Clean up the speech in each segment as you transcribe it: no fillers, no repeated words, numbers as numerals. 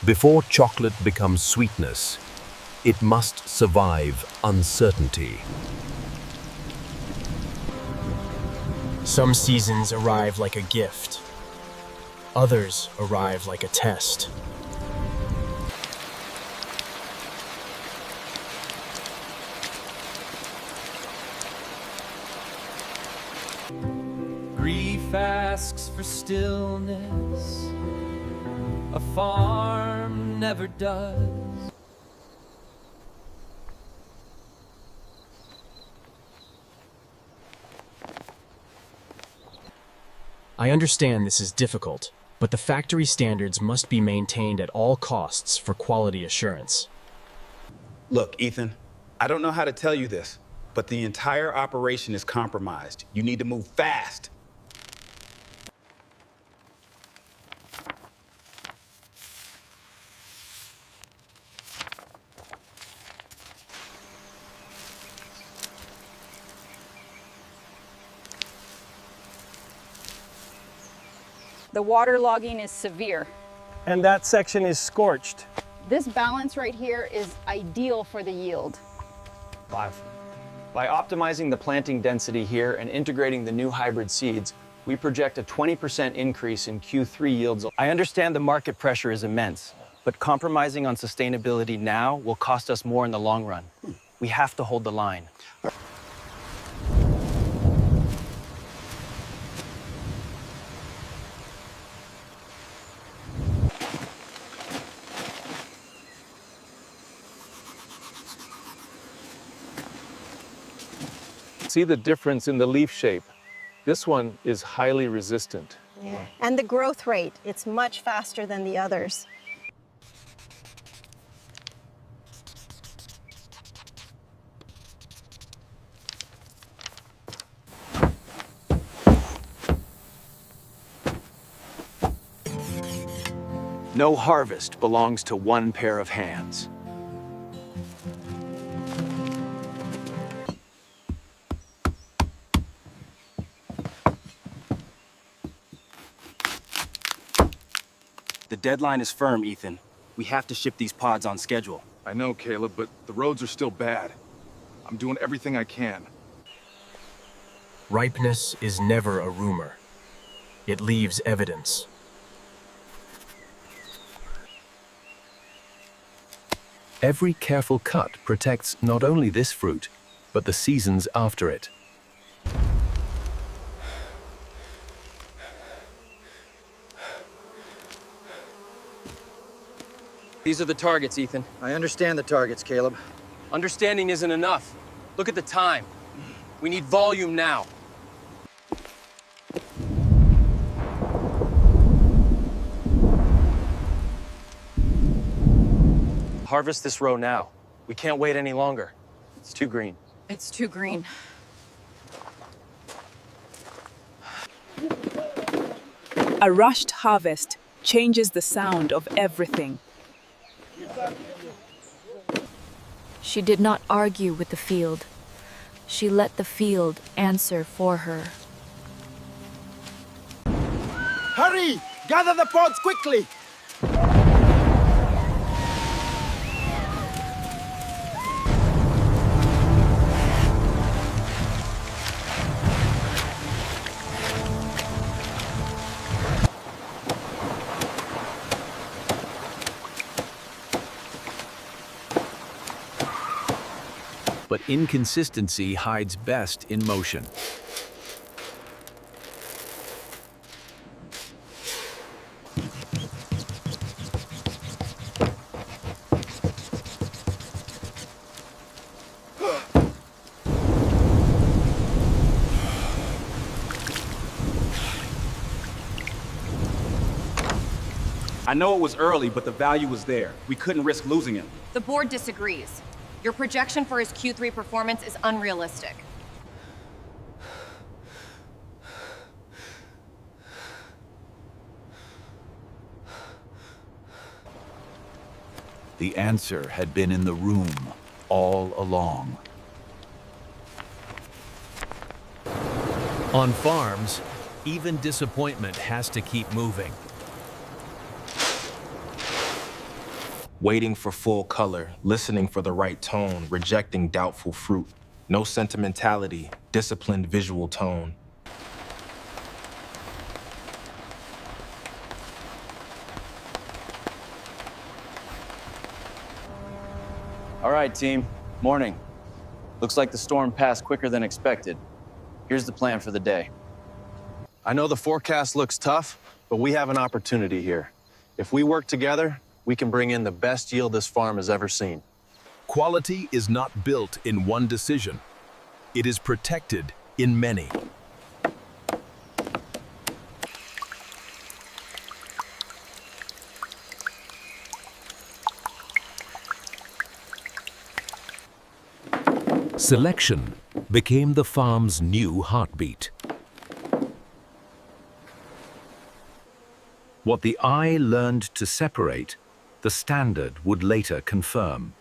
Before chocolate becomes sweetness, it must survive uncertainty. Some seasons arrive like a gift. Others arrive like a test. Grief asks for stillness, a farm never does. I understand this is difficult, but the factory standards must be maintained at all costs for quality assurance. Look, Ethan, I don't know how to tell you this, but the entire operation is compromised. You need to move fast. The waterlogging is severe. And that section is scorched. This balance right here is ideal for the yield. 5. By optimizing the planting density here and integrating the new hybrid seeds, we project a 20% increase in Q3 yields. I understand the market pressure is immense, but compromising on sustainability now will cost us more in the long run. We have to hold the line. See the difference in the leaf shape. This one is highly resistant. Yeah. And the growth rate, it's much faster than the others. No harvest belongs to one pair of hands. The deadline is firm, Ethan. We have to ship these pods on schedule. I know, Caleb, but the roads are still bad. I'm doing everything I can. Ripeness is never a rumor. It leaves evidence. Every careful cut protects not only this fruit, but the seasons after it. These are the targets, Ethan. I understand the targets, Caleb. Understanding isn't enough. Look at the time. We need volume now. Harvest this row now. We can't wait any longer. It's too green. It's too green. A rushed harvest changes the sound of everything. She did not argue with the field. She let the field answer for her. Hurry! Gather the pods quickly! But inconsistency hides best in motion. I know it was early, but the value was there. We couldn't risk losing him. The board disagrees. Your projection for his Q3 performance is unrealistic. The answer had been in the room all along. On farms, even disappointment has to keep moving. waiting for full color, listening for the right tone, rejecting doubtful fruit. No sentimentality, disciplined visual tone. All right, team. Morning. Looks like the storm passed quicker than expected. Here's the plan for the day. I know the forecast looks tough, but we have an opportunity here. If we work together, we can bring in the best yield this farm has ever seen. Quality is not built in one decision. It is protected in many. Selection became the farm's new heartbeat. What the eye learned to separate, the standard would later confirm.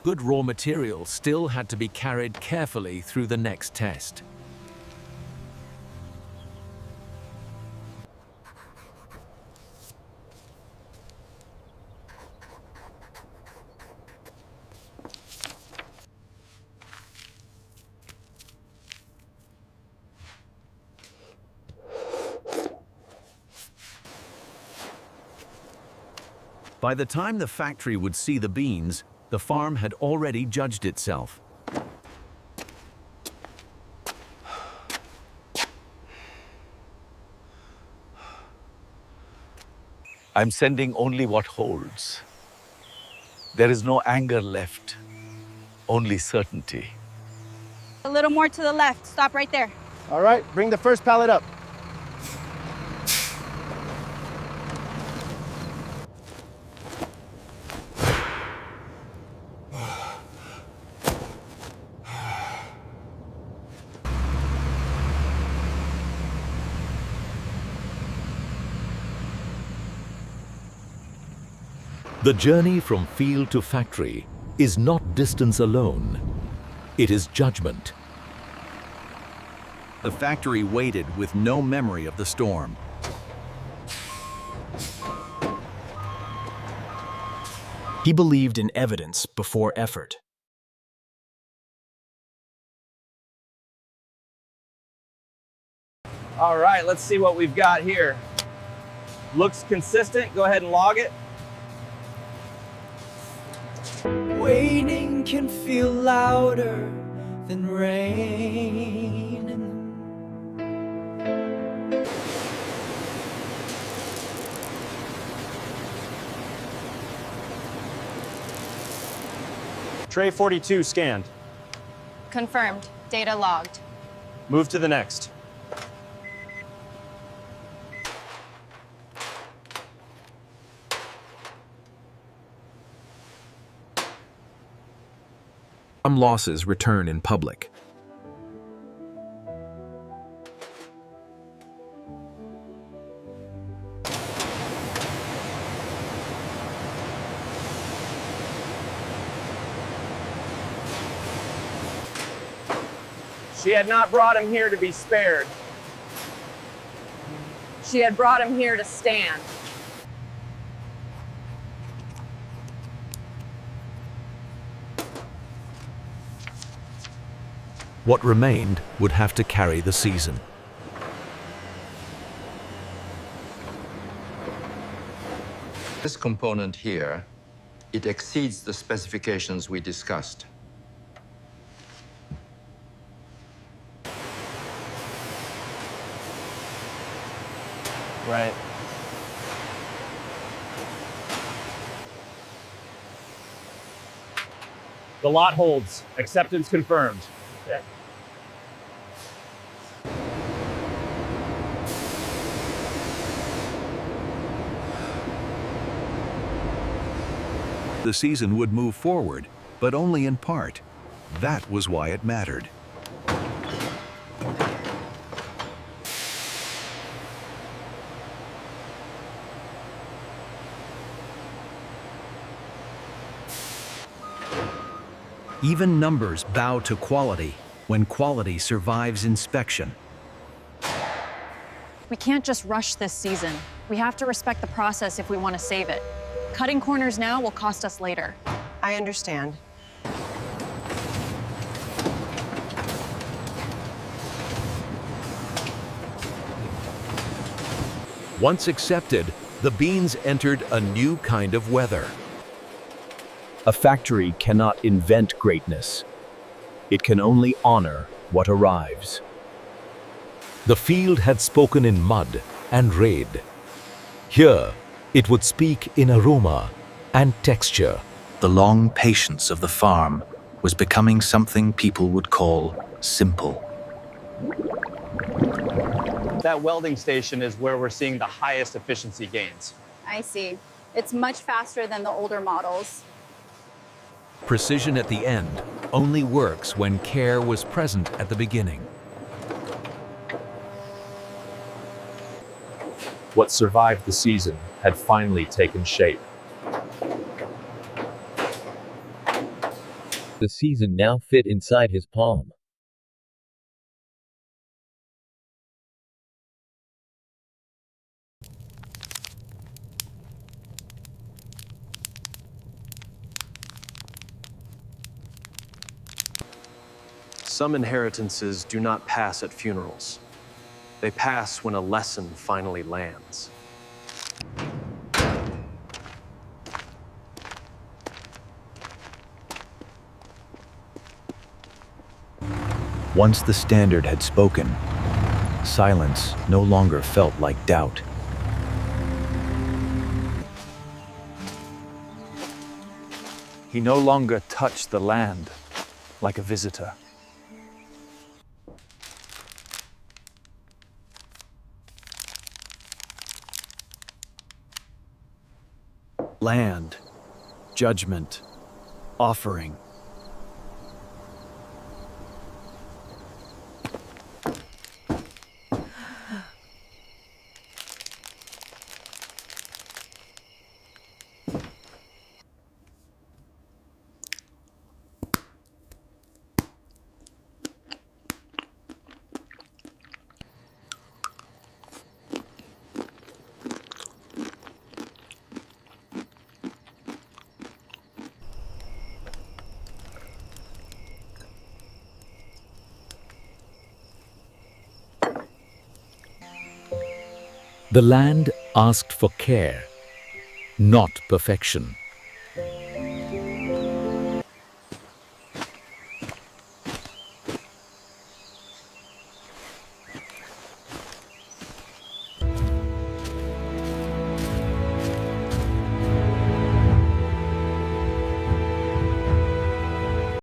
Good raw material still had to be carried carefully through the next test. By the time the factory would see the beans, the farm had already judged itself. I'm sending only what holds. There is no anger left, only certainty. A little more to the left. Stop right there. All right, bring the first pallet up. The journey from field to factory is not distance alone. It is judgment. The factory waited with no memory of the storm. He believed in evidence before effort. All right, let's see what we've got here. Looks consistent. Go ahead and log it. Waiting can feel louder than rain. Tray 42 scanned. Confirmed. Data logged. Move to the next. Some losses return in public. She had not brought him here to be spared. She had brought him here to stand. What remained would have to carry the season. This component here, it exceeds the specifications we discussed. Right. The lot holds. Acceptance confirmed. Okay. The season would move forward, but only in part. That was why it mattered. Even numbers bow to quality. when quality survives inspection. We can't just rush this season. We have to respect the process if we want to save it. Cutting corners now will cost us later. I understand. Once accepted, the beans entered a new kind of weather. A factory cannot invent greatness. It can only honor what arrives. The field had spoken in mud and rain. Here, it would speak in aroma and texture. The long patience of the farm was becoming something people would call simple. That welding station is where we're seeing the highest efficiency gains. I see. It's much faster than the older models. Precision at the end only works when care was present at the beginning. What survived the season had finally taken shape. The season now fit inside his palm. Some inheritances do not pass at funerals. They pass when a lesson finally lands. Once the standard had spoken, silence no longer felt like doubt. He no longer touched the land like a visitor. Land, judgment, offering. The land asked for care, not perfection.